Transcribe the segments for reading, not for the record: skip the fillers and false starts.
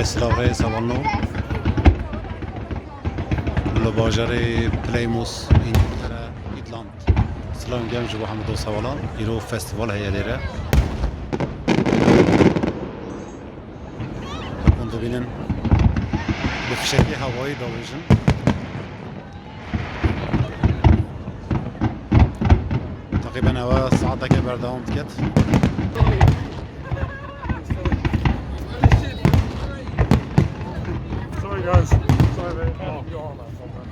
Slavre Savanno Lubajare Plymouth İngiltere İrland Selam gelmiş bu Hamid Savalan İro festival heyeleri Onda benim bu fişeki havayı dalışın takriben hava saatte kadar devam ediyor. Sorry guys. Sorry mate. Oh, you're on that somewhere.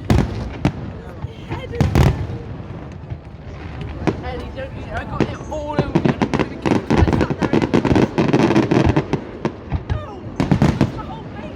Eddie, don't you? I got it all over me. I didn't even get it. I sat there and no, it's the whole thing.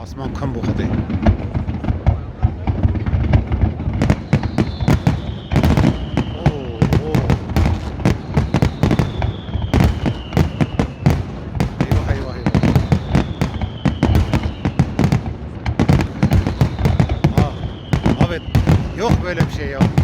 Asman kan bu kadar. Eyvah eyvah eyvah. Evet. Yok böyle bir şey ya.